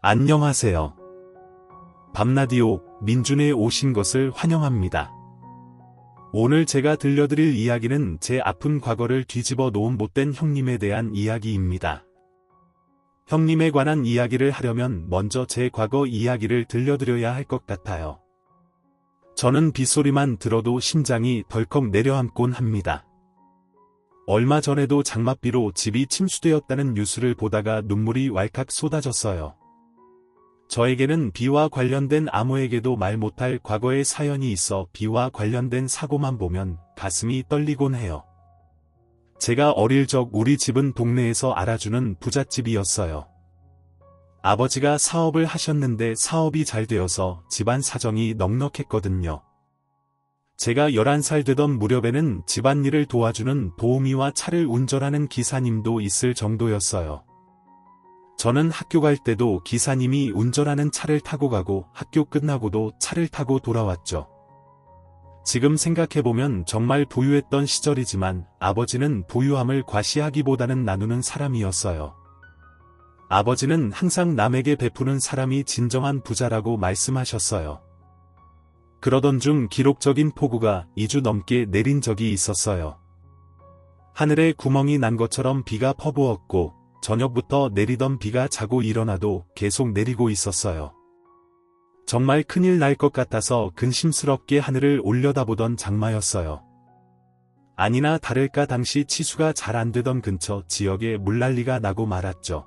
안녕하세요. 밤라디오 민준에 오신 것을 환영합니다. 오늘 제가 들려드릴 이야기는 제 아픈 과거를 뒤집어 놓은 못된 형님에 대한 이야기입니다. 형님에 관한 이야기를 하려면 먼저 제 과거 이야기를 들려드려야 할 것 같아요. 저는 빗소리만 들어도 심장이 덜컥 내려앉곤 합니다. 얼마 전에도 장맛비로 집이 침수되었다는 뉴스를 보다가 눈물이 왈칵 쏟아졌어요. 저에게는 비와 관련된 아무에게도 말 못할 과거의 사연이 있어 비와 관련된 사고만 보면 가슴이 떨리곤 해요. 제가 어릴 적 우리 집은 동네에서 알아주는 부잣집이었어요. 아버지가 사업을 하셨는데 사업이 잘 되어서 집안 사정이 넉넉했거든요. 제가 11살 되던 무렵에는 집안일을 도와주는 도우미와 차를 운전하는 기사님도 있을 정도였어요. 저는 학교 갈 때도 기사님이 운전하는 차를 타고 가고 학교 끝나고도 차를 타고 돌아왔죠. 지금 생각해보면 정말 부유했던 시절이지만 아버지는 부유함을 과시하기보다는 나누는 사람이었어요. 아버지는 항상 남에게 베푸는 사람이 진정한 부자라고 말씀하셨어요. 그러던 중 기록적인 폭우가 2주 넘게 내린 적이 있었어요. 하늘에 구멍이 난 것처럼 비가 퍼부었고 저녁부터 내리던 비가 자고 일어나도 계속 내리고 있었어요. 정말 큰일 날 것 같아서 근심스럽게 하늘을 올려다보던 장마였어요. 아니나 다를까 당시 치수가 잘 안 되던 근처 지역에 물난리가 나고 말았죠.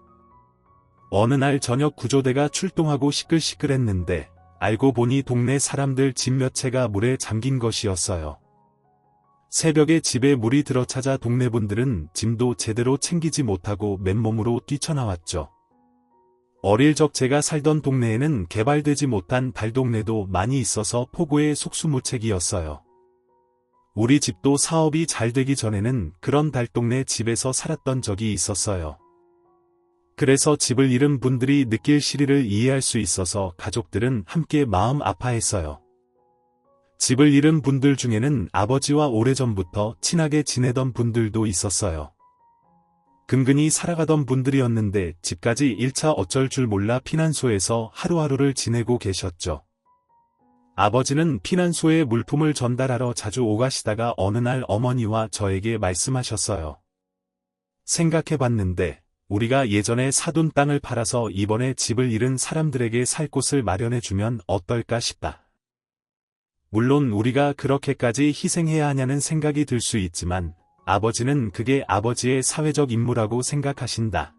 어느 날 저녁 구조대가 출동하고 시끌시끌했는데 알고 보니 동네 사람들 집 몇 채가 물에 잠긴 것이었어요. 새벽에 집에 물이 들어차자 동네 분들은 짐도 제대로 챙기지 못하고 맨몸으로 뛰쳐나왔죠. 어릴 적 제가 살던 동네에는 개발되지 못한 달동네도 많이 있어서 폭우의 속수무책이었어요. 우리 집도 사업이 잘 되기 전에는 그런 달동네 집에서 살았던 적이 있었어요. 그래서 집을 잃은 분들이 느낄 시리를 이해할 수 있어서 가족들은 함께 마음 아파했어요. 집을 잃은 분들 중에는 아버지와 오래전부터 친하게 지내던 분들도 있었어요. 근근히 살아가던 분들이었는데 집까지 1차 어쩔 줄 몰라 피난소에서 하루하루를 지내고 계셨죠. 아버지는 피난소에 물품을 전달하러 자주 오가시다가 어느 날 어머니와 저에게 말씀하셨어요. 생각해봤는데 우리가 예전에 사둔 땅을 팔아서 이번에 집을 잃은 사람들에게 살 곳을 마련해주면 어떨까 싶다. 물론 우리가 그렇게까지 희생해야 하냐는 생각이 들 수 있지만 아버지는 그게 아버지의 사회적 임무라고 생각하신다.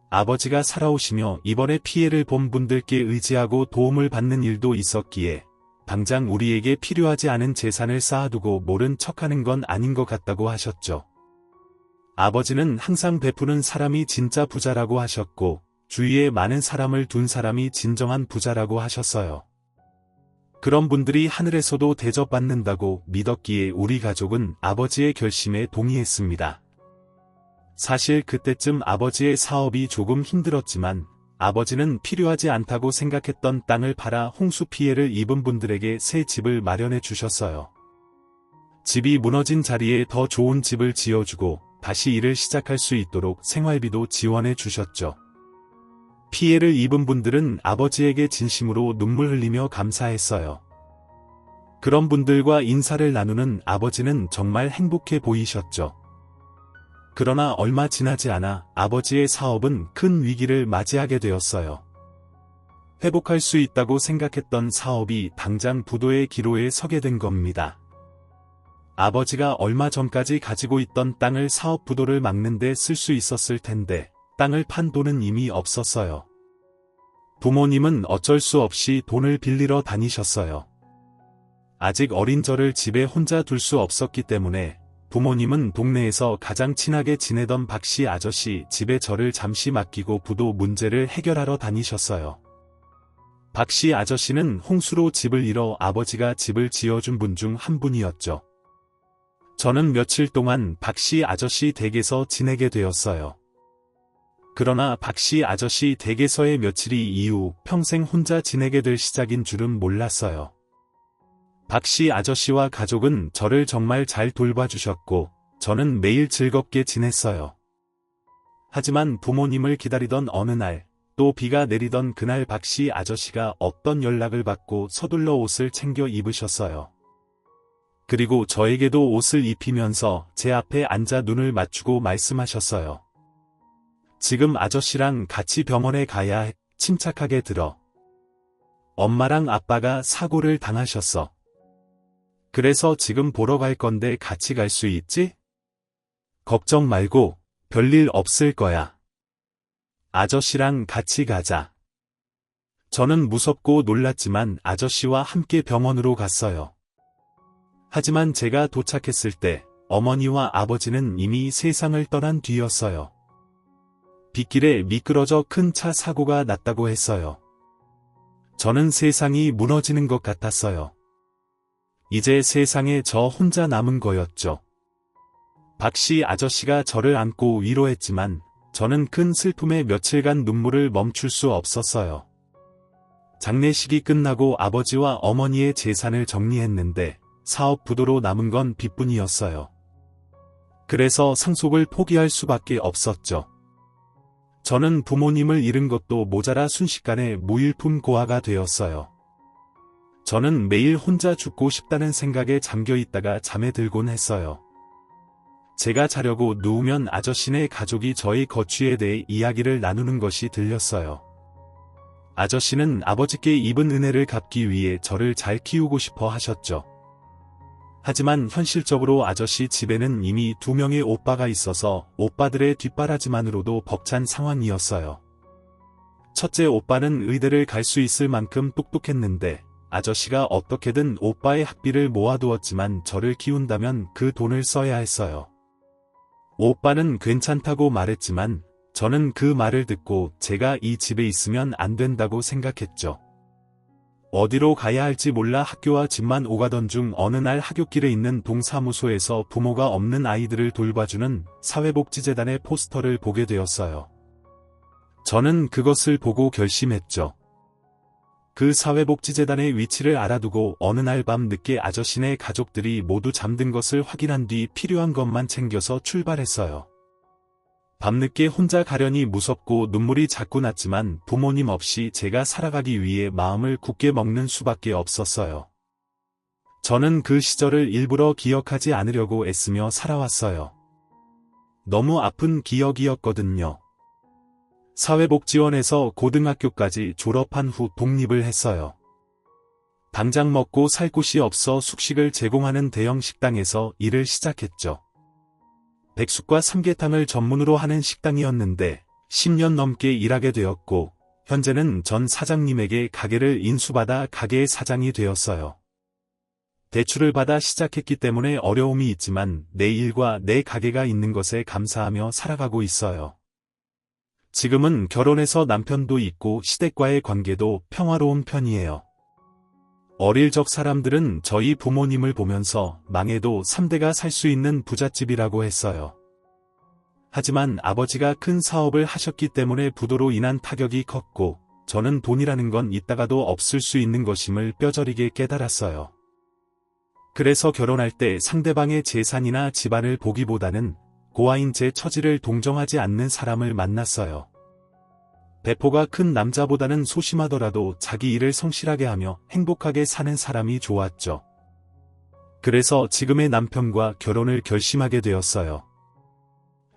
아버지가 살아오시며 이번에 피해를 본 분들께 의지하고 도움을 받는 일도 있었기에 당장 우리에게 필요하지 않은 재산을 쌓아두고 모른 척하는 건 아닌 것 같다고 하셨죠. 아버지는 항상 베푸는 사람이 진짜 부자라고 하셨고 주위에 많은 사람을 둔 사람이 진정한 부자라고 하셨어요. 그런 분들이 하늘에서도 대접받는다고 믿었기에 우리 가족은 아버지의 결심에 동의했습니다. 사실 그때쯤 아버지의 사업이 조금 힘들었지만 아버지는 필요하지 않다고 생각했던 땅을 팔아 홍수 피해를 입은 분들에게 새 집을 마련해 주셨어요. 집이 무너진 자리에 더 좋은 집을 지어주고 다시 일을 시작할 수 있도록 생활비도 지원해 주셨죠. 피해를 입은 분들은 아버지에게 진심으로 눈물 흘리며 감사했어요. 그런 분들과 인사를 나누는 아버지는 정말 행복해 보이셨죠. 그러나 얼마 지나지 않아 아버지의 사업은 큰 위기를 맞이하게 되었어요. 회복할 수 있다고 생각했던 사업이 당장 부도의 기로에 서게 된 겁니다. 아버지가 얼마 전까지 가지고 있던 땅을 사업 부도를 막는 데 쓸 수 있었을 텐데 땅을 판 돈은 이미 없었어요. 부모님은 어쩔 수 없이 돈을 빌리러 다니셨어요. 아직 어린 저를 집에 혼자 둘 수 없었기 때문에 부모님은 동네에서 가장 친하게 지내던 박씨 아저씨 집에 저를 잠시 맡기고 부도 문제를 해결하러 다니셨어요. 박씨 아저씨는 홍수로 집을 잃어 아버지가 집을 지어준 분 중 한 분이었죠. 저는 며칠 동안 박씨 아저씨 댁에서 지내게 되었어요. 그러나 박씨 아저씨 댁에서의 며칠이 이후 평생 혼자 지내게 될 시작인 줄은 몰랐어요. 박씨 아저씨와 가족은 저를 정말 잘 돌봐주셨고 저는 매일 즐겁게 지냈어요. 하지만 부모님을 기다리던 어느 날 또 비가 내리던 그날 박씨 아저씨가 없던 연락을 받고 서둘러 옷을 챙겨 입으셨어요. 그리고 저에게도 옷을 입히면서 제 앞에 앉아 눈을 맞추고 말씀하셨어요. 지금 아저씨랑 같이 병원에 가야 해. 침착하게 들어. 엄마랑 아빠가 사고를 당하셨어. 그래서 지금 보러 갈 건데 같이 갈 수 있지? 걱정 말고 별일 없을 거야. 아저씨랑 같이 가자. 저는 무섭고 놀랐지만 아저씨와 함께 병원으로 갔어요. 하지만 제가 도착했을 때 어머니와 아버지는 이미 세상을 떠난 뒤였어요. 빗길에 미끄러져 큰 차 사고가 났다고 했어요. 저는 세상이 무너지는 것 같았어요. 이제 세상에 저 혼자 남은 거였죠. 박씨 아저씨가 저를 안고 위로했지만 저는 큰 슬픔에 며칠간 눈물을 멈출 수 없었어요. 장례식이 끝나고 아버지와 어머니의 재산을 정리했는데 사업 부도로 남은 건 빚뿐이었어요. 그래서 상속을 포기할 수밖에 없었죠. 저는 부모님을 잃은 것도 모자라 순식간에 무일푼 고아가 되었어요. 저는 매일 혼자 죽고 싶다는 생각에 잠겨 있다가 잠에 들곤 했어요. 제가 자려고 누우면 아저씨네 가족이 저의 거취에 대해 이야기를 나누는 것이 들렸어요. 아저씨는 아버지께 입은 은혜를 갚기 위해 저를 잘 키우고 싶어 하셨죠. 하지만 현실적으로 아저씨 집에는 이미 2명의 오빠가 있어서 오빠들의 뒷바라지만으로도 벅찬 상황이었어요. 첫째 오빠는 의대를 갈 수 있을 만큼 똑똑했는데 아저씨가 어떻게든 오빠의 학비를 모아두었지만 저를 키운다면 그 돈을 써야 했어요. 오빠는 괜찮다고 말했지만 저는 그 말을 듣고 제가 이 집에 있으면 안 된다고 생각했죠. 어디로 가야 할지 몰라 학교와 집만 오가던 중 어느 날 하굣길에 있는 동사무소에서 부모가 없는 아이들을 돌봐주는 사회복지재단의 포스터를 보게 되었어요. 저는 그것을 보고 결심했죠. 그 사회복지재단의 위치를 알아두고 어느 날 밤 늦게 아저씨네 가족들이 모두 잠든 것을 확인한 뒤 필요한 것만 챙겨서 출발했어요. 밤늦게 혼자 가려니 무섭고 눈물이 자꾸 났지만 부모님 없이 제가 살아가기 위해 마음을 굳게 먹는 수밖에 없었어요. 저는 그 시절을 일부러 기억하지 않으려고 애쓰며 살아왔어요. 너무 아픈 기억이었거든요. 사회복지원에서 고등학교까지 졸업한 후 독립을 했어요. 당장 먹고 살 곳이 없어 숙식을 제공하는 대형 식당에서 일을 시작했죠. 백숙과 삼계탕을 전문으로 하는 식당이었는데 10년 넘게 일하게 되었고 현재는 전 사장님에게 가게를 인수받아 가게의 사장이 되었어요. 대출을 받아 시작했기 때문에 어려움이 있지만 내 일과 내 가게가 있는 것에 감사하며 살아가고 있어요. 지금은 결혼해서 남편도 있고 시댁과의 관계도 평화로운 편이에요. 어릴 적 사람들은 저희 부모님을 보면서 망해도 3대가 살 수 있는 부잣집이라고 했어요. 하지만 아버지가 큰 사업을 하셨기 때문에 부도로 인한 타격이 컸고 저는 돈이라는 건 있다가도 없을 수 있는 것임을 뼈저리게 깨달았어요. 그래서 결혼할 때 상대방의 재산이나 집안을 보기보다는 고아인 제 처지를 동정하지 않는 사람을 만났어요. 배포가 큰 남자보다는 소심하더라도 자기 일을 성실하게 하며 행복하게 사는 사람이 좋았죠. 그래서 지금의 남편과 결혼을 결심하게 되었어요.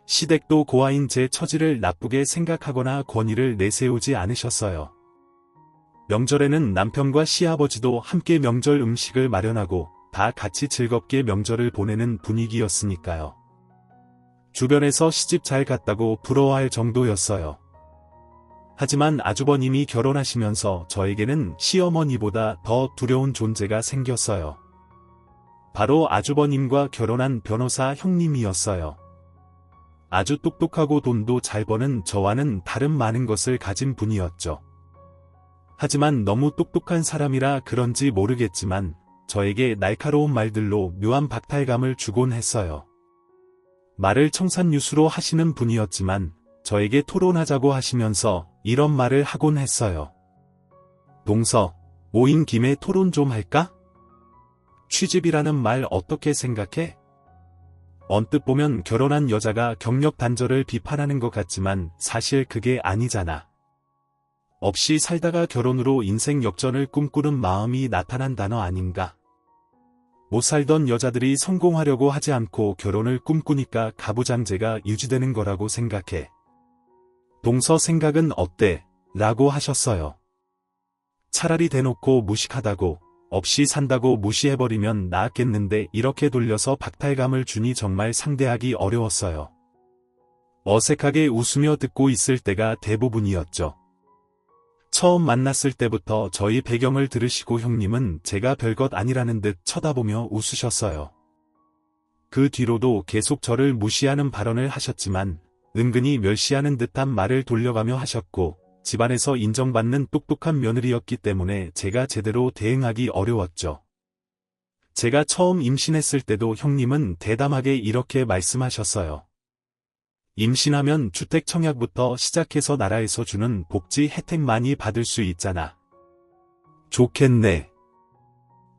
시댁도 고아인 제 처지를 나쁘게 생각하거나 권위를 내세우지 않으셨어요. 명절에는 남편과 시아버지도 함께 명절 음식을 마련하고 다 같이 즐겁게 명절을 보내는 분위기였으니까요. 주변에서 시집 잘 갔다고 부러워할 정도였어요. 하지만 아주버님이 결혼하시면서 저에게는 시어머니보다 더 두려운 존재가 생겼어요. 바로 아주버님과 결혼한 변호사 형님이었어요. 아주 똑똑하고 돈도 잘 버는 저와는 다른 많은 것을 가진 분이었죠. 하지만 너무 똑똑한 사람이라 그런지 모르겠지만 저에게 날카로운 말들로 묘한 박탈감을 주곤 했어요. 말을 청산유수로 하시는 분이었지만 저에게 토론하자고 하시면서 이런 말을 하곤 했어요. 동서, 모인 김에 토론 좀 할까? 취집이라는 말 어떻게 생각해? 언뜻 보면 결혼한 여자가 경력 단절을 비판하는 것 같지만 사실 그게 아니잖아. 없이 살다가 결혼으로 인생 역전을 꿈꾸는 마음이 나타난 단어 아닌가. 못 살던 여자들이 성공하려고 하지 않고 결혼을 꿈꾸니까 가부장제가 유지되는 거라고 생각해. 동서 생각은 어때? 라고 하셨어요. 차라리 대놓고 무식하다고, 없이 산다고 무시해버리면 나았겠는데 이렇게 돌려서 박탈감을 주니 정말 상대하기 어려웠어요. 어색하게 웃으며 듣고 있을 때가 대부분이었죠. 처음 만났을 때부터 저희 배경을 들으시고 형님은 제가 별것 아니라는 듯 쳐다보며 웃으셨어요. 그 뒤로도 계속 저를 무시하는 발언을 하셨지만 은근히 멸시하는 듯한 말을 돌려가며 하셨고 집안에서 인정받는 똑똑한 며느리였기 때문에 제가 제대로 대응하기 어려웠죠. 제가 처음 임신했을 때도 형님은 대담하게 이렇게 말씀하셨어요. 임신하면 주택 청약부터 시작해서 나라에서 주는 복지 혜택 많이 받을 수 있잖아. 좋겠네.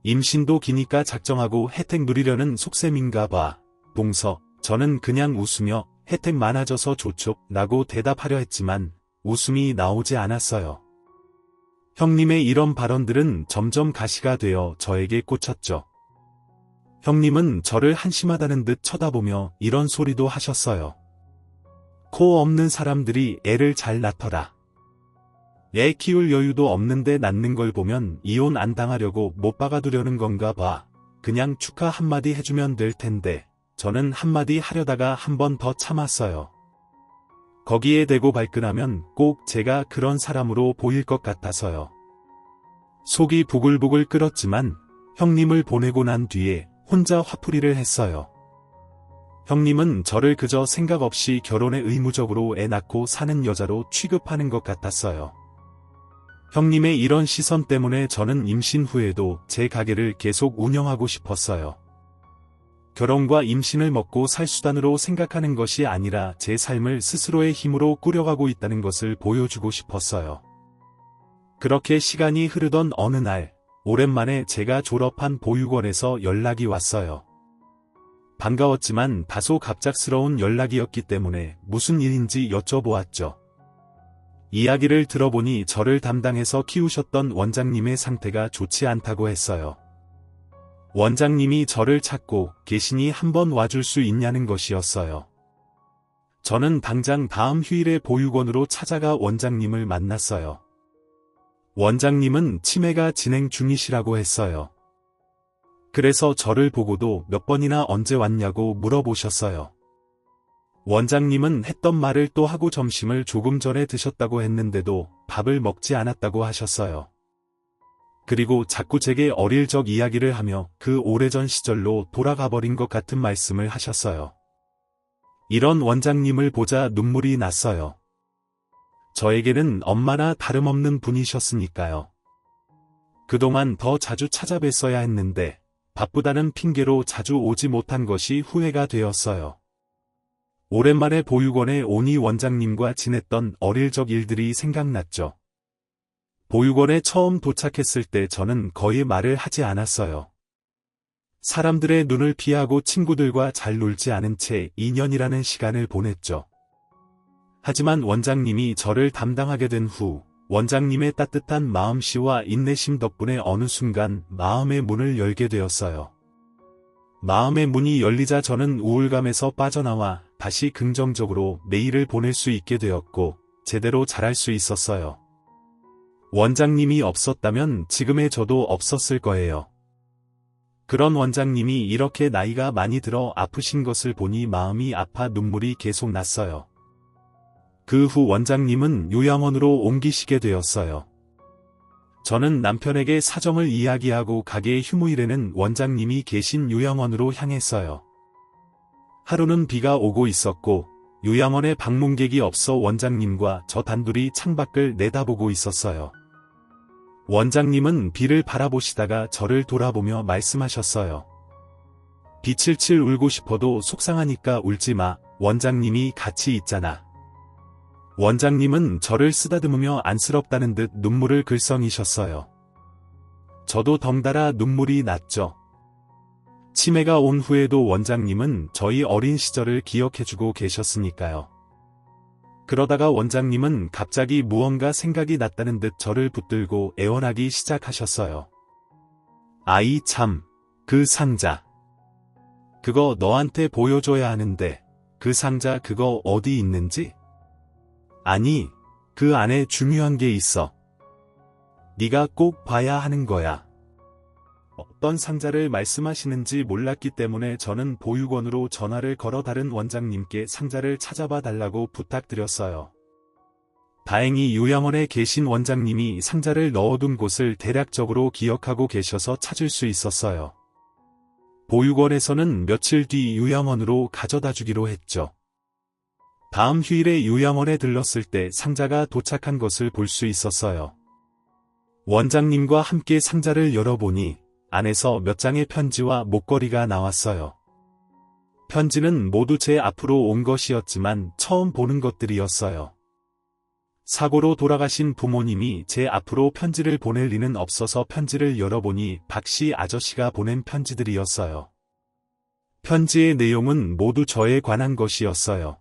임신도 기니까 작정하고 혜택 누리려는 속셈인가 봐. 동서, 저는 그냥 웃으며 혜택 많아져서 좋죠 라고 대답하려 했지만 웃음이 나오지 않았어요. 형님의 이런 발언들은 점점 가시가 되어 저에게 꽂혔죠. 형님은 저를 한심하다는 듯 쳐다보며 이런 소리도 하셨어요. 코 없는 사람들이 애를 잘 낳더라. 애 키울 여유도 없는데 낳는 걸 보면 이혼 안 당하려고 못 박아두려는 건가 봐. 그냥 축하 한마디 해주면 될 텐데. 저는 한마디 하려다가 한 번 더 참았어요. 거기에 대고 발끈하면 꼭 제가 그런 사람으로 보일 것 같아서요. 속이 부글부글 끓었지만 형님을 보내고 난 뒤에 혼자 화풀이를 했어요. 형님은 저를 그저 생각 없이 결혼에 의무적으로 애 낳고 사는 여자로 취급하는 것 같았어요. 형님의 이런 시선 때문에 저는 임신 후에도 제 가게를 계속 운영하고 싶었어요. 결혼과 임신을 먹고 살 수단으로 생각하는 것이 아니라 제 삶을 스스로의 힘으로 꾸려가고 있다는 것을 보여주고 싶었어요. 그렇게 시간이 흐르던 어느 날, 오랜만에 제가 졸업한 보육원에서 연락이 왔어요. 반가웠지만 다소 갑작스러운 연락이었기 때문에 무슨 일인지 여쭤보았죠. 이야기를 들어보니 저를 담당해서 키우셨던 원장님의 상태가 좋지 않다고 했어요. 원장님이 저를 찾고 계시니 한번 와줄 수 있냐는 것이었어요. 저는 당장 다음 휴일에 보육원으로 찾아가 원장님을 만났어요. 원장님은 치매가 진행 중이시라고 했어요. 그래서 저를 보고도 몇 번이나 언제 왔냐고 물어보셨어요. 원장님은 했던 말을 또 하고 점심을 조금 전에 드셨다고 했는데도 밥을 먹지 않았다고 하셨어요. 그리고 자꾸 제게 어릴 적 이야기를 하며 그 오래전 시절로 돌아가 버린 것 같은 말씀을 하셨어요. 이런 원장님을 보자 눈물이 났어요. 저에게는 엄마나 다름없는 분이셨으니까요. 그동안 더 자주 찾아뵀어야 했는데 바쁘다는 핑계로 자주 오지 못한 것이 후회가 되었어요. 오랜만에 보육원에 오니 원장님과 지냈던 어릴 적 일들이 생각났죠. 보육원에 처음 도착했을 때 저는 거의 말을 하지 않았어요. 사람들의 눈을 피하고 친구들과 잘 놀지 않은 채 2년이라는 시간을 보냈죠. 하지만 원장님이 저를 담당하게 된 후 원장님의 따뜻한 마음씨와 인내심 덕분에 어느 순간 마음의 문을 열게 되었어요. 마음의 문이 열리자 저는 우울감에서 빠져나와 다시 긍정적으로 매일을 보낼 수 있게 되었고 제대로 잘할 수 있었어요. 원장님이 없었다면 지금의 저도 없었을 거예요. 그런 원장님이 이렇게 나이가 많이 들어 아프신 것을 보니 마음이 아파 눈물이 계속 났어요. 그 후 원장님은 요양원으로 옮기시게 되었어요. 저는 남편에게 사정을 이야기하고 가게의 휴무일에는 원장님이 계신 요양원으로 향했어요. 하루는 비가 오고 있었고 요양원에 방문객이 없어 원장님과 저 단둘이 창밖을 내다보고 있었어요. 원장님은 비를 바라보시다가 저를 돌아보며 말씀하셨어요. 빛을 칠 울고 싶어도 속상하니까 울지 마. 원장님이 같이 있잖아. 원장님은 저를 쓰다듬으며 안쓰럽다는 듯 눈물을 글썽이셨어요. 저도 덩달아 눈물이 났죠. 치매가 온 후에도 원장님은 저희 어린 시절을 기억해주고 계셨으니까요. 그러다가 원장님은 갑자기 무언가 생각이 났다는 듯 저를 붙들고 애원하기 시작하셨어요. 아이 참, 그 상자. 그거 너한테 보여줘야 하는데, 그 상자 그거 어디 있는지? 아니, 그 안에 중요한 게 있어. 네가 꼭 봐야 하는 거야. 어떤 상자를 말씀하시는지 몰랐기 때문에 저는 보육원으로 전화를 걸어 다른 원장님께 상자를 찾아봐 달라고 부탁드렸어요. 다행히 요양원에 계신 원장님이 상자를 넣어둔 곳을 대략적으로 기억하고 계셔서 찾을 수 있었어요. 보육원에서는 며칠 뒤 요양원으로 가져다 주기로 했죠. 다음 휴일에 요양원에 들렀을 때 상자가 도착한 것을 볼 수 있었어요. 원장님과 함께 상자를 열어보니 안에서 몇 장의 편지와 목걸이가 나왔어요. 편지는 모두 제 앞으로 온 것이었지만 처음 보는 것들이었어요. 사고로 돌아가신 부모님이 제 앞으로 편지를 보낼 리는 없어서 편지를 열어보니 박씨 아저씨가 보낸 편지들이었어요. 편지의 내용은 모두 저에 관한 것이었어요.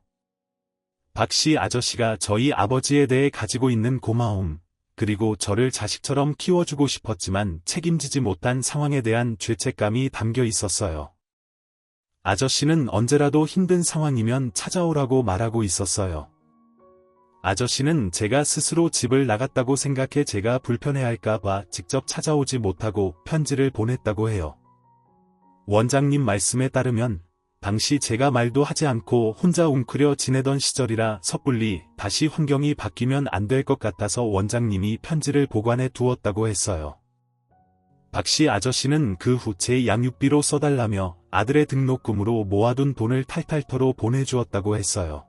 박씨 아저씨가 저희 아버지에 대해 가지고 있는 고마움, 그리고 저를 자식처럼 키워주고 싶었지만 책임지지 못한 상황에 대한 죄책감이 담겨 있었어요. 아저씨는 언제라도 힘든 상황이면 찾아오라고 말하고 있었어요. 아저씨는 제가 스스로 집을 나갔다고 생각해 제가 불편해할까봐 직접 찾아오지 못하고 편지를 보냈다고 해요. 원장님 말씀에 따르면 당시 제가 말도 하지 않고 혼자 웅크려 지내던 시절이라 섣불리 다시 환경이 바뀌면 안 될 것 같아서 원장님이 편지를 보관해 두었다고 했어요. 박씨 아저씨는 그 후 제 양육비로 써달라며 아들의 등록금으로 모아둔 돈을 탈탈 털어 보내주었다고 했어요.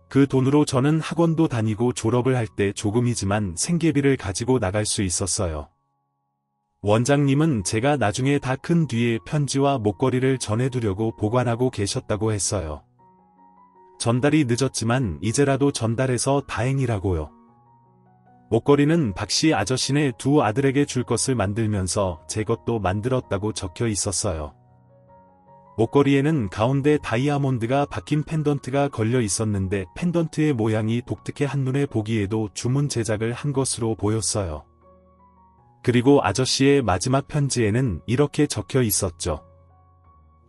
그 돈으로 저는 학원도 다니고 졸업을 할 때 조금이지만 생계비를 가지고 나갈 수 있었어요. 원장님은 제가 나중에 다 큰 뒤에 편지와 목걸이를 전해두려고 보관하고 계셨다고 했어요. 전달이 늦었지만 이제라도 전달해서 다행이라고요. 목걸이는 박씨 아저씨네 두 아들에게 줄 것을 만들면서 제 것도 만들었다고 적혀 있었어요. 목걸이에는 가운데 다이아몬드가 박힌 펜던트가 걸려 있었는데 펜던트의 모양이 독특해 한눈에 보기에도 주문 제작을 한 것으로 보였어요. 그리고 아저씨의 마지막 편지에는 이렇게 적혀 있었죠.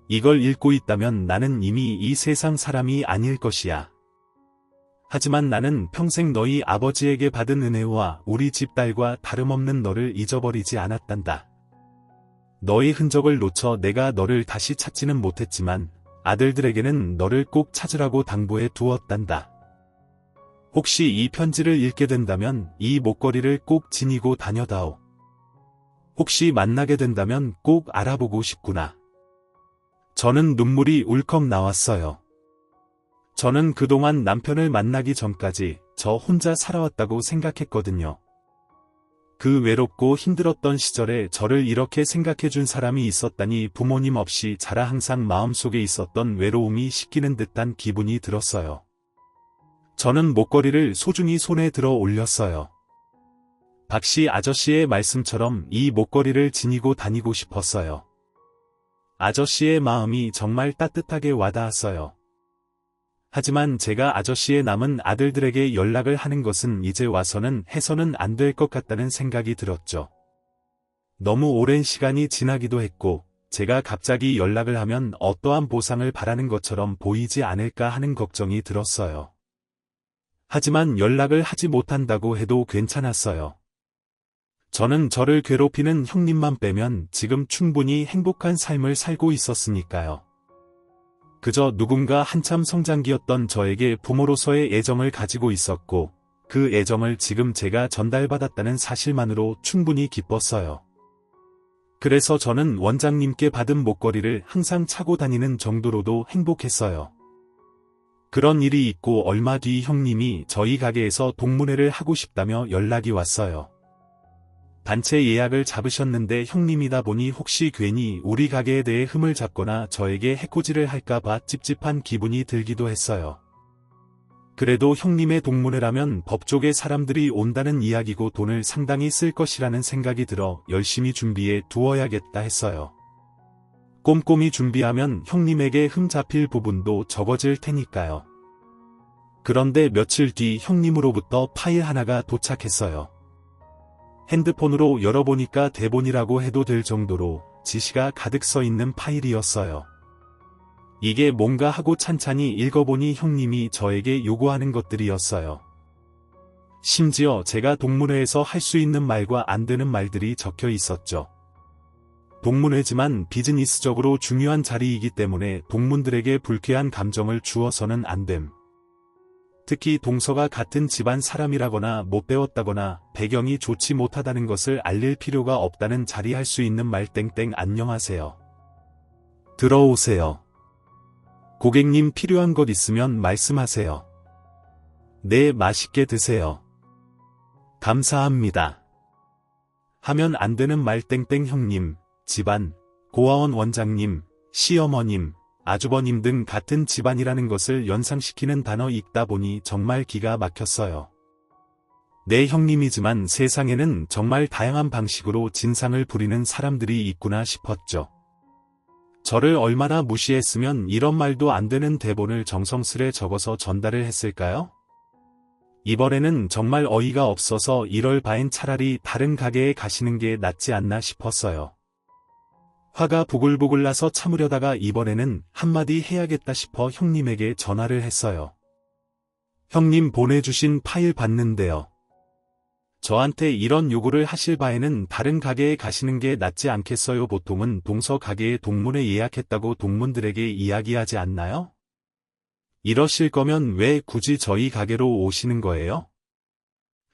이걸 읽고 있다면 나는 이미 이 세상 사람이 아닐 것이야. 하지만 나는 평생 너희 아버지에게 받은 은혜와 우리 집 딸과 다름없는 너를 잊어버리지 않았단다. 너의 흔적을 놓쳐 내가 너를 다시 찾지는 못했지만 아들들에게는 너를 꼭 찾으라고 당부해 두었단다. 혹시 이 편지를 읽게 된다면 이 목걸이를 꼭 지니고 다녀다오. 혹시 만나게 된다면 꼭 알아보고 싶구나. 저는 눈물이 울컥 나왔어요. 저는 그동안 남편을 만나기 전까지 저 혼자 살아왔다고 생각했거든요. 그 외롭고 힘들었던 시절에 저를 이렇게 생각해준 사람이 있었다니 부모님 없이 자라 항상 마음속에 있었던 외로움이 씻기는 듯한 기분이 들었어요. 저는 목걸이를 소중히 손에 들어 올렸어요. 박씨 아저씨의 말씀처럼 이 목걸이를 지니고 다니고 싶었어요. 아저씨의 마음이 정말 따뜻하게 와닿았어요. 하지만 제가 아저씨의 남은 아들들에게 연락을 하는 것은 이제 와서는 해서는 안 될 것 같다는 생각이 들었죠. 너무 오랜 시간이 지나기도 했고, 제가 갑자기 연락을 하면 어떠한 보상을 바라는 것처럼 보이지 않을까 하는 걱정이 들었어요. 하지만 연락을 하지 못한다고 해도 괜찮았어요. 저는 저를 괴롭히는 형님만 빼면 지금 충분히 행복한 삶을 살고 있었으니까요. 그저 누군가 한참 성장기였던 저에게 부모로서의 애정을 가지고 있었고, 그 애정을 지금 제가 전달받았다는 사실만으로 충분히 기뻤어요. 그래서 저는 원장님께 받은 목걸이를 항상 차고 다니는 정도로도 행복했어요. 그런 일이 있고 얼마 뒤 형님이 저희 가게에서 동문회를 하고 싶다며 연락이 왔어요. 단체 예약을 잡으셨는데 형님이다 보니 혹시 괜히 우리 가게에 대해 흠을 잡거나 저에게 해코지를 할까봐 찝찝한 기분이 들기도 했어요. 그래도 형님의 동문회라면 법조계 사람들이 온다는 이야기고 돈을 상당히 쓸 것이라는 생각이 들어 열심히 준비해 두어야겠다 했어요. 꼼꼼히 준비하면 형님에게 흠 잡힐 부분도 적어질 테니까요. 그런데 며칠 뒤 형님으로부터 파일 하나가 도착했어요. 핸드폰으로 열어보니까 대본이라고 해도 될 정도로 지시가 가득 써 있는 파일이었어요. 이게 뭔가 하고 찬찬히 읽어보니 형님이 저에게 요구하는 것들이었어요. 심지어 제가 동문회에서 할 수 있는 말과 안 되는 말들이 적혀 있었죠. 동문회지만 비즈니스적으로 중요한 자리이기 때문에 동문들에게 불쾌한 감정을 주어서는 안 됨. 특히 동서가 같은 집안 사람이라거나 못 배웠다거나 배경이 좋지 못하다는 것을 알릴 필요가 없다는 자리 할 수 있는 말 땡땡 안녕하세요. 들어오세요. 고객님 필요한 것 있으면 말씀하세요. 네, 맛있게 드세요. 감사합니다. 하면 안 되는 말 땡땡 형님, 집안, 고아원 원장님, 시어머님, 아주버님 등 같은 집안이라는 것을 연상시키는 단어 읽다 보니 정말 기가 막혔어요. 내 형님이지만 세상에는 정말 다양한 방식으로 진상을 부리는 사람들이 있구나 싶었죠. 저를 얼마나 무시했으면 이런 말도 안 되는 대본을 정성스레 적어서 전달을 했을까요? 이번에는 정말 어이가 없어서 이럴 바엔 차라리 다른 가게에 가시는 게 낫지 않나 싶었어요. 화가 부글부글 나서 참으려다가 이번에는 한마디 해야겠다 싶어 형님에게 전화를 했어요. 형님 보내주신 파일 봤는데요. 저한테 이런 요구를 하실 바에는 다른 가게에 가시는 게 낫지 않겠어요? 보통은 동서 가게에 동문회 예약했다고 동문들에게 이야기하지 않나요? 이러실 거면 왜 굳이 저희 가게로 오시는 거예요?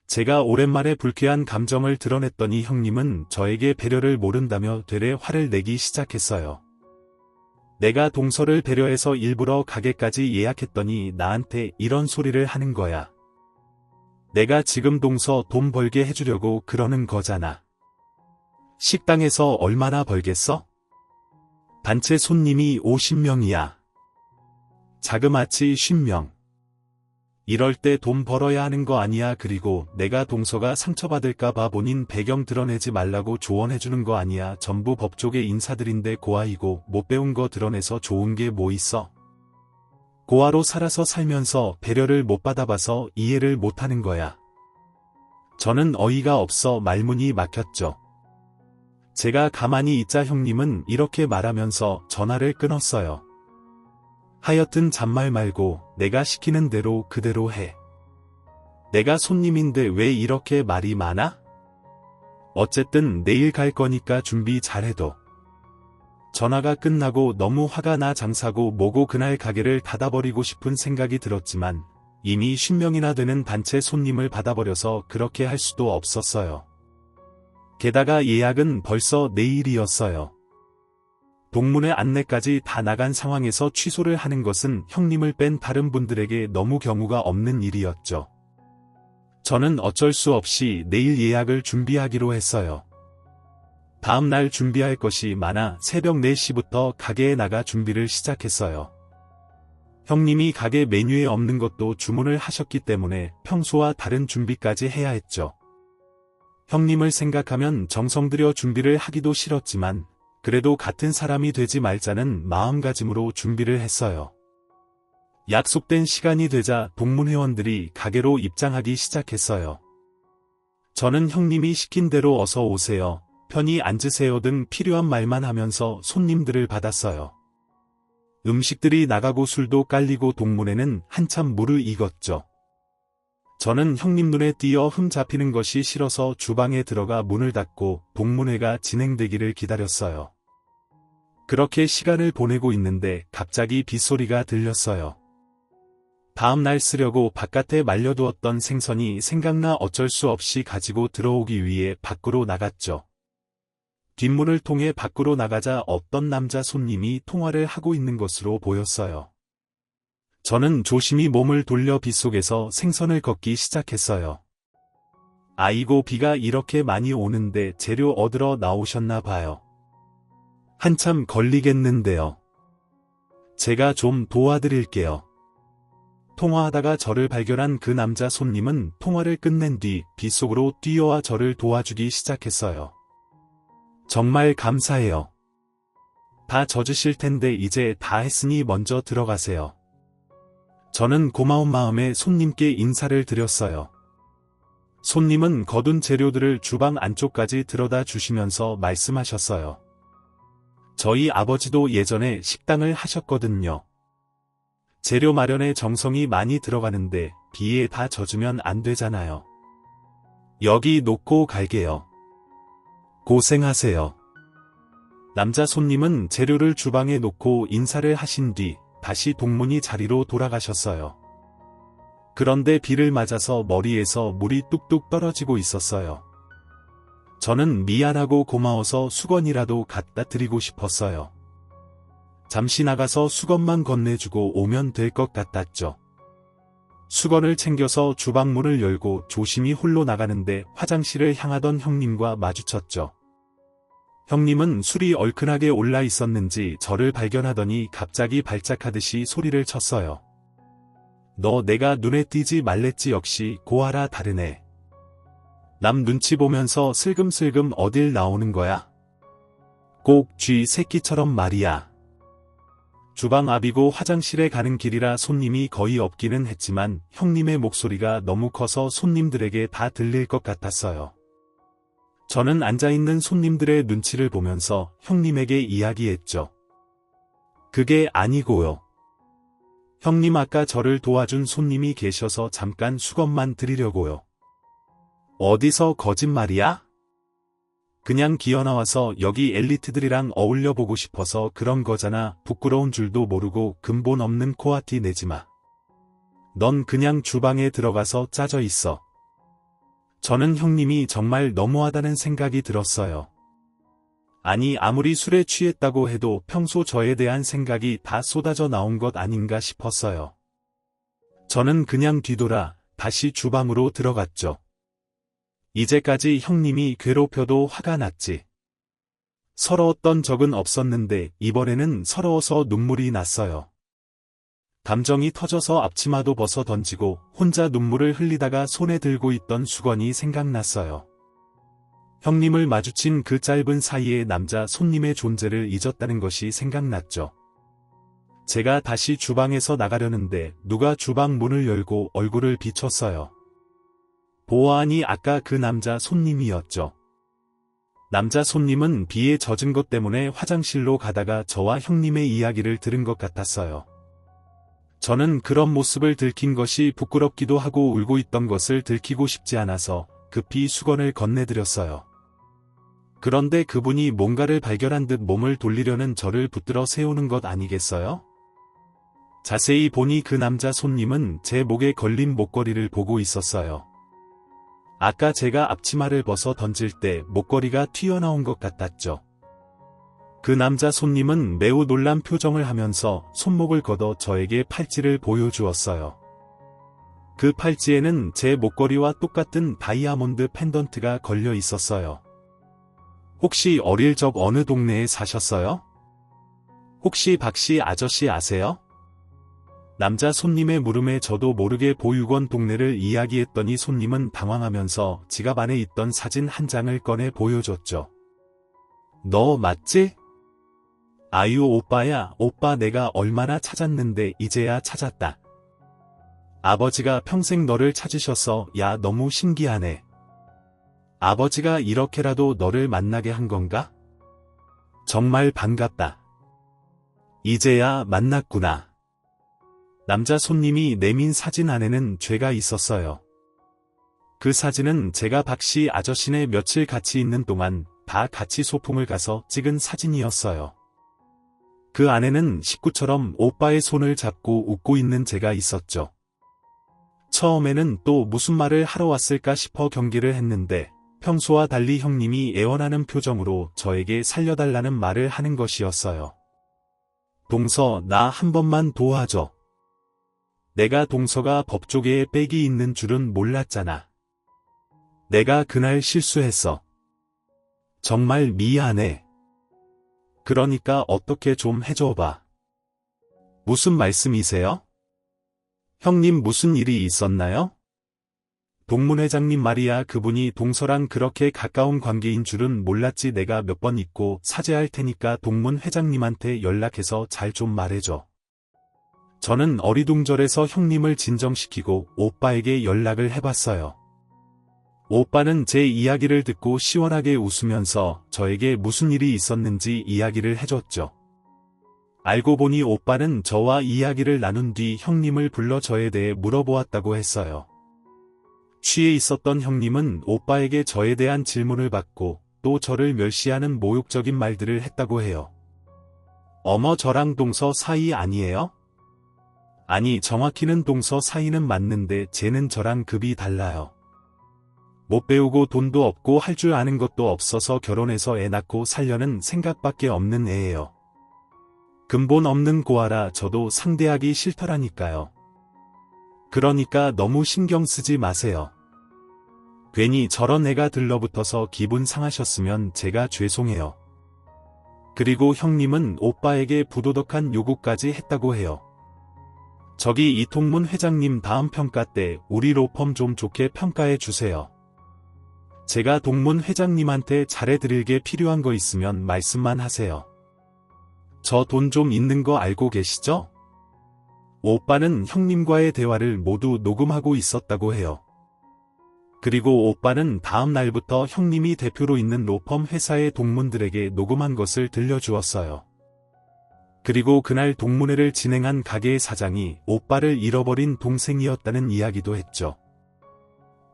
제가 오랜만에 불쾌한 감정을 드러냈더니 형님은 저에게 배려를 모른다며 되레 화를 내기 시작했어요. 내가 동서를 배려해서 일부러 가게까지 예약했더니 나한테 이런 소리를 하는 거야. 내가 지금 동서 돈 벌게 해주려고 그러는 거잖아. 식당에서 얼마나 벌겠어? 단체 손님이 50명이야. 자그마치 50명. 이럴 때 돈 벌어야 하는 거 아니야. 그리고 내가 동서가 상처받을까봐 본인 배경 드러내지 말라고 조언해주는 거 아니야. 전부 법조계 인사들인데 고아이고 못 배운 거 드러내서 좋은 게 뭐 있어. 고아로 살아서 살면서 배려를 못 받아봐서 이해를 못하는 거야. 저는 어이가 없어 말문이 막혔죠. 제가 가만히 있자 형님은 이렇게 말하면서 전화를 끊었어요. 하여튼 잔말 말고 내가 시키는 대로 그대로 해. 내가 손님인데 왜 이렇게 말이 많아? 어쨌든 내일 갈 거니까 준비 잘해둬. 전화가 끝나고 너무 화가 나 장사고 뭐고 그날 가게를 닫아버리고 싶은 생각이 들었지만 이미 50명이나 되는 단체 손님을 받아버려서 그렇게 할 수도 없었어요. 게다가 예약은 벌써 내일이었어요. 동문회 안내까지 다 나간 상황에서 취소를 하는 것은 형님을 뺀 다른 분들에게 너무 경우가 없는 일이었죠. 저는 어쩔 수 없이 내일 예약을 준비하기로 했어요. 다음 날 준비할 것이 많아 새벽 4시부터 가게에 나가 준비를 시작했어요. 형님이 가게 메뉴에 없는 것도 주문을 하셨기 때문에 평소와 다른 준비까지 해야 했죠. 형님을 생각하면 정성 들여 준비를 하기도 싫었지만 그래도 같은 사람이 되지 말자는 마음가짐으로 준비를 했어요. 약속된 시간이 되자 동문회원들이 가게로 입장하기 시작했어요. 저는 형님이 시킨 대로 어서 오세요, 편히 앉으세요 등 필요한 말만 하면서 손님들을 받았어요. 음식들이 나가고 술도 깔리고 동문회는 한참 무르익었죠. 저는 형님 눈에 띄어 흠 잡히는 것이 싫어서 주방에 들어가 문을 닫고 동문회가 진행되기를 기다렸어요. 그렇게 시간을 보내고 있는데 갑자기 빗소리가 들렸어요. 다음 날 쓰려고 바깥에 말려두었던 생선이 생각나 어쩔 수 없이 가지고 들어오기 위해 밖으로 나갔죠. 뒷문을 통해 밖으로 나가자 어떤 남자 손님이 통화를 하고 있는 것으로 보였어요. 저는 조심히 몸을 돌려 빗속에서 생선을 걷기 시작했어요. 아이고, 비가 이렇게 많이 오는데 재료 얻으러 나오셨나 봐요. 한참 걸리겠는데요. 제가 좀 도와드릴게요. 통화하다가 저를 발견한 그 남자 손님은 통화를 끝낸 뒤 빗속으로 뛰어와 저를 도와주기 시작했어요. 정말 감사해요. 다 젖으실 텐데 이제 다 했으니 먼저 들어가세요. 저는 고마운 마음에 손님께 인사를 드렸어요. 손님은 거둔 재료들을 주방 안쪽까지 들여다 주시면서 말씀하셨어요. 저희 아버지도 예전에 식당을 하셨거든요. 재료 마련에 정성이 많이 들어가는데 비에 다 젖으면 안 되잖아요. 여기 놓고 갈게요. 고생하세요. 남자 손님은 재료를 주방에 놓고 인사를 하신 뒤 다시 동문이 자리로 돌아가셨어요. 그런데 비를 맞아서 머리에서 물이 뚝뚝 떨어지고 있었어요. 저는 미안하고 고마워서 수건이라도 갖다 드리고 싶었어요. 잠시 나가서 수건만 건네주고 오면 될 것 같았죠. 수건을 챙겨서 주방 문을 열고 조심히 홀로 나가는데 화장실을 향하던 형님과 마주쳤죠. 형님은 술이 얼큰하게 올라 있었는지 저를 발견하더니 갑자기 발작하듯이 소리를 쳤어요. 너 내가 눈에 띄지 말랬지. 역시 고아라 다르네. 남 눈치 보면서 슬금슬금 어딜 나오는 거야? 꼭 쥐 새끼처럼 말이야. 주방 앞이고 화장실에 가는 길이라 손님이 거의 없기는 했지만 형님의 목소리가 너무 커서 손님들에게 다 들릴 것 같았어요. 저는 앉아있는 손님들의 눈치를 보면서 형님에게 이야기했죠. 그게 아니고요. 형님, 아까 저를 도와준 손님이 계셔서 잠깐 수건만 드리려고요. 어디서 거짓말이야? 그냥 기어나와서 여기 엘리트들이랑 어울려 보고 싶어서 그런 거잖아. 부끄러운 줄도 모르고 근본 없는 코아티 내지 마. 넌 그냥 주방에 들어가서 짜져 있어. 저는 형님이 정말 너무하다는 생각이 들었어요. 아니, 아무리 술에 취했다고 해도 평소 저에 대한 생각이 다 쏟아져 나온 것 아닌가 싶었어요. 저는 그냥 뒤돌아 다시 주방으로 들어갔죠. 이제까지 형님이 괴롭혀도 화가 났지. 서러웠던 적은 없었는데 이번에는 서러워서 눈물이 났어요. 감정이 터져서 앞치마도 벗어 던지고 혼자 눈물을 흘리다가 손에 들고 있던 수건이 생각났어요. 형님을 마주친 그 짧은 사이에 남자 손님의 존재를 잊었다는 것이 생각났죠. 제가 다시 주방에서 나가려는데 누가 주방 문을 열고 얼굴을 비췄어요. 보아하니 아까 그 남자 손님이었죠. 남자 손님은 비에 젖은 것 때문에 화장실로 가다가 저와 형님의 이야기를 들은 것 같았어요. 저는 그런 모습을 들킨 것이 부끄럽기도 하고 울고 있던 것을 들키고 싶지 않아서 급히 수건을 건네드렸어요. 그런데 그분이 뭔가를 발견한 듯 몸을 돌리려는 저를 붙들어 세우는 것 아니겠어요? 자세히 보니 그 남자 손님은 제 목에 걸린 목걸이를 보고 있었어요. 아까 제가 앞치마를 벗어 던질 때 목걸이가 튀어나온 것 같았죠. 그 남자 손님은 매우 놀란 표정을 하면서 손목을 걷어 저에게 팔찌를 보여주었어요. 그 팔찌에는 제 목걸이와 똑같은 다이아몬드 펜던트가 걸려 있었어요. 혹시 어릴 적 어느 동네에 사셨어요? 혹시 박씨 아저씨 아세요? 남자 손님의 물음에 저도 모르게 보육원 동네를 이야기했더니 손님은 당황하면서 지갑 안에 있던 사진 한 장을 꺼내 보여줬죠. 너 맞지? 아유 오빠야, 오빠 내가 얼마나 찾았는데 이제야 찾았다. 아버지가 평생 너를 찾으셔서 야 너무 신기하네. 아버지가 이렇게라도 너를 만나게 한 건가? 정말 반갑다. 이제야 만났구나. 남자 손님이 내민 사진 안에는 죄가 있었어요. 그 사진은 제가 박씨 아저씨네 며칠 같이 있는 동안 다 같이 소풍을 가서 찍은 사진이었어요. 그 안에는 식구처럼 오빠의 손을 잡고 웃고 있는 제가 있었죠. 처음에는 또 무슨 말을 하러 왔을까 싶어 경계를 했는데 평소와 달리 형님이 애원하는 표정으로 저에게 살려달라는 말을 하는 것이었어요. 동서, 나 한 번만 도와줘. 내가 동서가 법조계에 빽이 있는 줄은 몰랐잖아. 내가 그날 실수했어. 정말 미안해. 그러니까 어떻게 좀 해줘봐. 무슨 말씀이세요? 형님 무슨 일이 있었나요? 동문회장님 말이야. 그분이 동서랑 그렇게 가까운 관계인 줄은 몰랐지. 내가 몇 번 있고 사죄할 테니까 동문회장님한테 연락해서 잘 좀 말해줘. 저는 어리둥절해서 형님을 진정시키고 오빠에게 연락을 해봤어요. 오빠는 제 이야기를 듣고 시원하게 웃으면서 저에게 무슨 일이 있었는지 이야기를 해줬죠. 알고 보니 오빠는 저와 이야기를 나눈 뒤 형님을 불러 저에 대해 물어보았다고 했어요. 취해 있었던 형님은 오빠에게 저에 대한 질문을 받고 또 저를 멸시하는 모욕적인 말들을 했다고 해요. 어머, 저랑 동서 사이 아니에요? 아니, 정확히는 동서 사이는 맞는데 쟤는 저랑 급이 달라요. 못 배우고 돈도 없고 할 줄 아는 것도 없어서 결혼해서 애 낳고 살려는 생각밖에 없는 애예요. 근본 없는 고아라 저도 상대하기 싫더라니까요. 그러니까 너무 신경 쓰지 마세요. 괜히 저런 애가 들러붙어서 기분 상하셨으면 제가 죄송해요. 그리고 형님은 오빠에게 부도덕한 요구까지 했다고 해요. 저기 이통문 회장님 다음 평가 때 우리 로펌 좀 좋게 평가해 주세요. 제가 동문 회장님한테 잘해드릴 게 필요한 거 있으면 말씀만 하세요. 저 돈 좀 있는 거 알고 계시죠? 오빠는 형님과의 대화를 모두 녹음하고 있었다고 해요. 그리고 오빠는 다음 날부터 형님이 대표로 있는 로펌 회사의 동문들에게 녹음한 것을 들려주었어요. 그리고 그날 동문회를 진행한 가게의 사장이 오빠를 잃어버린 동생이었다는 이야기도 했죠.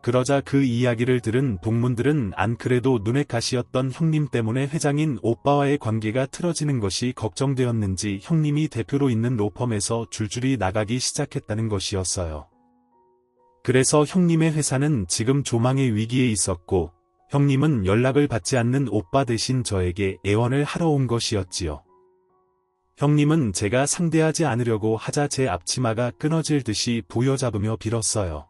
그러자 그 이야기를 들은 동문들은 안 그래도 눈에 가시였던 형님 때문에 회장인 오빠와의 관계가 틀어지는 것이 걱정되었는지 형님이 대표로 있는 로펌에서 줄줄이 나가기 시작했다는 것이었어요. 그래서 형님의 회사는 지금 조망의 위기에 있었고 형님은 연락을 받지 않는 오빠 대신 저에게 애원을 하러 온 것이었지요. 형님은 제가 상대하지 않으려고 하자 제 앞치마가 끊어질 듯이 부여잡으며 빌었어요.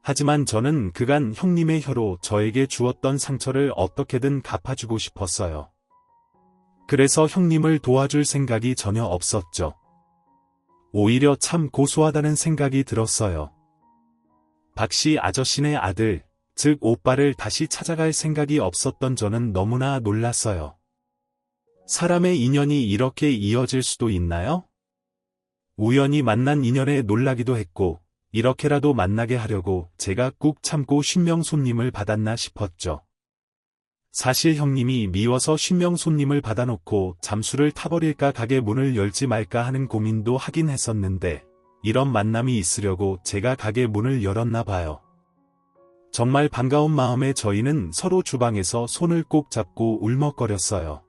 하지만 저는 그간 형님의 혀로 저에게 주었던 상처를 어떻게든 갚아주고 싶었어요. 그래서 형님을 도와줄 생각이 전혀 없었죠. 오히려 참 고소하다는 생각이 들었어요. 박씨 아저씨네 아들, 즉 오빠를 다시 찾아갈 생각이 없었던 저는 너무나 놀랐어요. 사람의 인연이 이렇게 이어질 수도 있나요? 우연히 만난 인연에 놀라기도 했고 이렇게라도 만나게 하려고 제가 꾹 참고 쉰명 손님을 받았나 싶었죠. 사실 형님이 미워서 쉰명 손님을 받아놓고 잠수를 타버릴까 가게 문을 열지 말까 하는 고민도 하긴 했었는데 이런 만남이 있으려고 제가 가게 문을 열었나 봐요. 정말 반가운 마음에 저희는 서로 주방에서 손을 꼭 잡고 울먹거렸어요.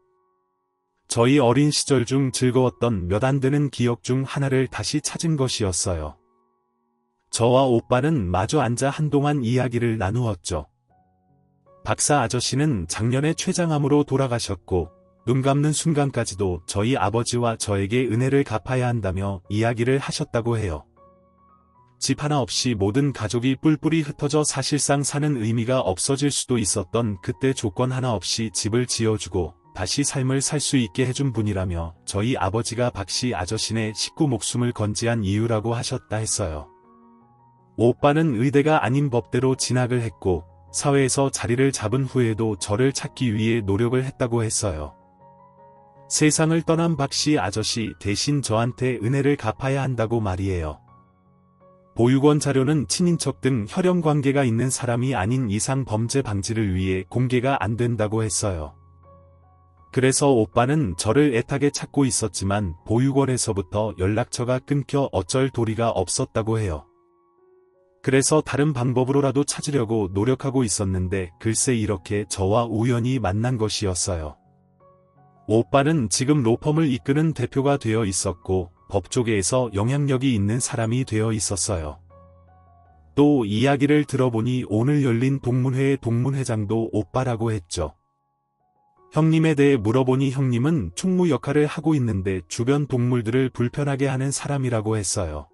저희 어린 시절 중 즐거웠던 몇 안 되는 기억 중 하나를 다시 찾은 것이었어요. 저와 오빠는 마주 앉아 한동안 이야기를 나누었죠. 박사 아저씨는 작년에 췌장암으로 돌아가셨고 눈 감는 순간까지도 저희 아버지와 저에게 은혜를 갚아야 한다며 이야기를 하셨다고 해요. 집 하나 없이 모든 가족이 뿔뿔이 흩어져 사실상 사는 의미가 없어질 수도 있었던 그때 조건 하나 없이 집을 지어주고 다시 삶을 살 수 있게 해준 분이라며 저희 아버지가 박씨 아저씨네 식구 목숨을 건지한 이유라고 하셨다 했어요. 오빠는 의대가 아닌 법대로 진학을 했고 사회에서 자리를 잡은 후에도 저를 찾기 위해 노력을 했다고 했어요. 세상을 떠난 박씨 아저씨 대신 저한테 은혜를 갚아야 한다고 말이에요. 보육원 자료는 친인척 등 혈연 관계가 있는 사람이 아닌 이상 범죄 방지를 위해 공개가 안 된다고 했어요. 그래서 오빠는 저를 애타게 찾고 있었지만 보육원에서부터 연락처가 끊겨 어쩔 도리가 없었다고 해요. 그래서 다른 방법으로라도 찾으려고 노력하고 있었는데 글쎄 이렇게 저와 우연히 만난 것이었어요. 오빠는 지금 로펌을 이끄는 대표가 되어 있었고 법조계에서 영향력이 있는 사람이 되어 있었어요. 또 이야기를 들어보니 오늘 열린 동문회의 동문회장도 오빠라고 했죠. 형님에 대해 물어보니 형님은 충무 역할을 하고 있는데 주변 동물들을 불편하게 하는 사람이라고 했어요.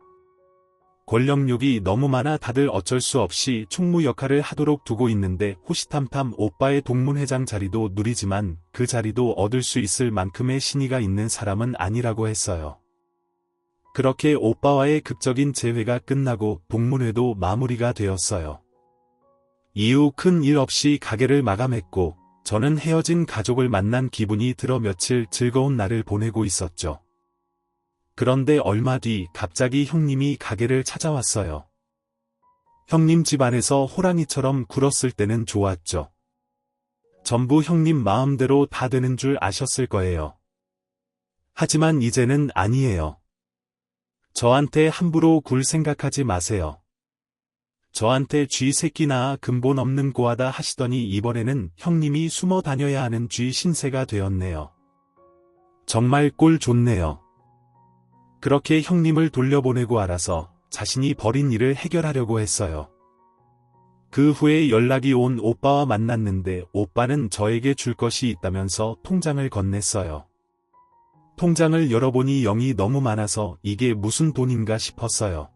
권력욕이 너무 많아 다들 어쩔 수 없이 충무 역할을 하도록 두고 있는데 호시탐탐 오빠의 동문회장 자리도 누리지만 그 자리도 얻을 수 있을 만큼의 신의가 있는 사람은 아니라고 했어요. 그렇게 오빠와의 극적인 재회가 끝나고 동문회도 마무리가 되었어요. 이후 큰 일 없이 가게를 마감했고 저는 헤어진 가족을 만난 기분이 들어 며칠 즐거운 날을 보내고 있었죠. 그런데 얼마 뒤 갑자기 형님이 가게를 찾아왔어요. 형님 집안에서 호랑이처럼 굴었을 때는 좋았죠. 전부 형님 마음대로 다 되는 줄 아셨을 거예요. 하지만 이제는 아니에요. 저한테 함부로 굴 생각하지 마세요. 저한테 쥐 새끼 낳아 근본 없는 고하다 하시더니 이번에는 형님이 숨어 다녀야 하는 쥐 신세가 되었네요. 정말 꼴 좋네요. 그렇게 형님을 돌려보내고 알아서 자신이 벌인 일을 해결하려고 했어요. 그 후에 연락이 온 오빠와 만났는데 오빠는 저에게 줄 것이 있다면서 통장을 건넸어요. 통장을 열어보니 0이 너무 많아서 이게 무슨 돈인가 싶었어요.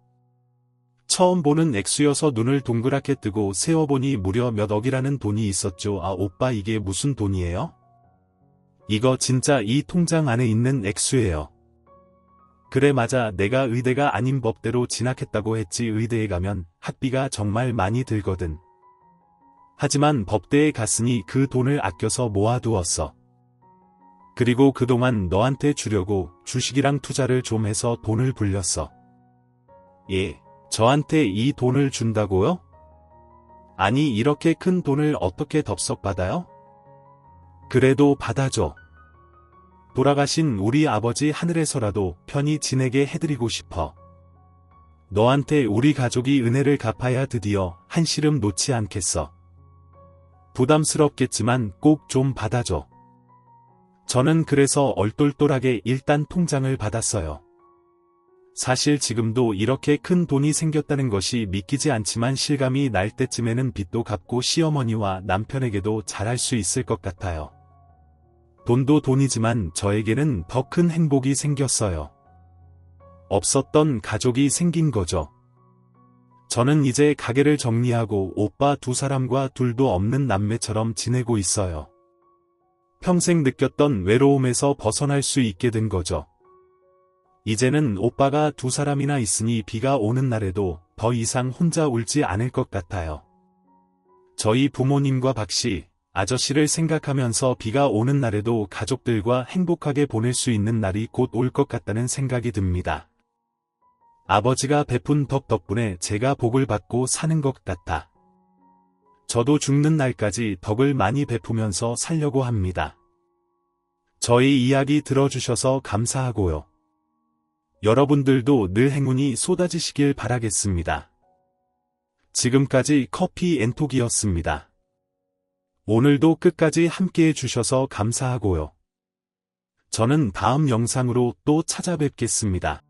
처음 보는 액수여서 눈을 동그랗게 뜨고 세어보니 무려 몇 억이라는 돈이 있었죠. 아, 오빠 이게 무슨 돈이에요? 이거 진짜 이 통장 안에 있는 액수예요. 그래 맞아, 내가 의대가 아닌 법대로 진학했다고 했지. 의대에 가면 학비가 정말 많이 들거든. 하지만 법대에 갔으니 그 돈을 아껴서 모아두었어. 그리고 그동안 너한테 주려고 주식이랑 투자를 좀 해서 돈을 불렸어. 예, 저한테 이 돈을 준다고요? 아니, 이렇게 큰 돈을 어떻게 덥석 받아요? 그래도 받아줘. 돌아가신 우리 아버지 하늘에서라도 편히 지내게 해드리고 싶어. 너한테 우리 가족이 은혜를 갚아야 드디어 한시름 놓지 않겠어. 부담스럽겠지만 꼭 좀 받아줘. 저는 그래서 얼떨떨하게 일단 통장을 받았어요. 사실 지금도 이렇게 큰 돈이 생겼다는 것이 믿기지 않지만 실감이 날 때쯤에는 빚도 갚고 시어머니와 남편에게도 잘할 수 있을 것 같아요. 돈도 돈이지만 저에게는 더 큰 행복이 생겼어요. 없었던 가족이 생긴 거죠. 저는 이제 가게를 정리하고 오빠 두 사람과 둘도 없는 남매처럼 지내고 있어요. 평생 느꼈던 외로움에서 벗어날 수 있게 된 거죠. 이제는 오빠가 두 사람이나 있으니 비가 오는 날에도 더 이상 혼자 울지 않을 것 같아요. 저희 부모님과 박씨, 아저씨를 생각하면서 비가 오는 날에도 가족들과 행복하게 보낼 수 있는 날이 곧 올 것 같다는 생각이 듭니다. 아버지가 베푼 덕 덕분에 제가 복을 받고 사는 것 같아. 저도 죽는 날까지 덕을 많이 베푸면서 살려고 합니다. 저희 이야기 들어주셔서 감사하고요. 여러분들도 늘 행운이 쏟아지시길 바라겠습니다. 지금까지 커피 앤톡이었습니다. 오늘도 끝까지 함께해 주셔서 감사하고요. 저는 다음 영상으로 또 찾아뵙겠습니다.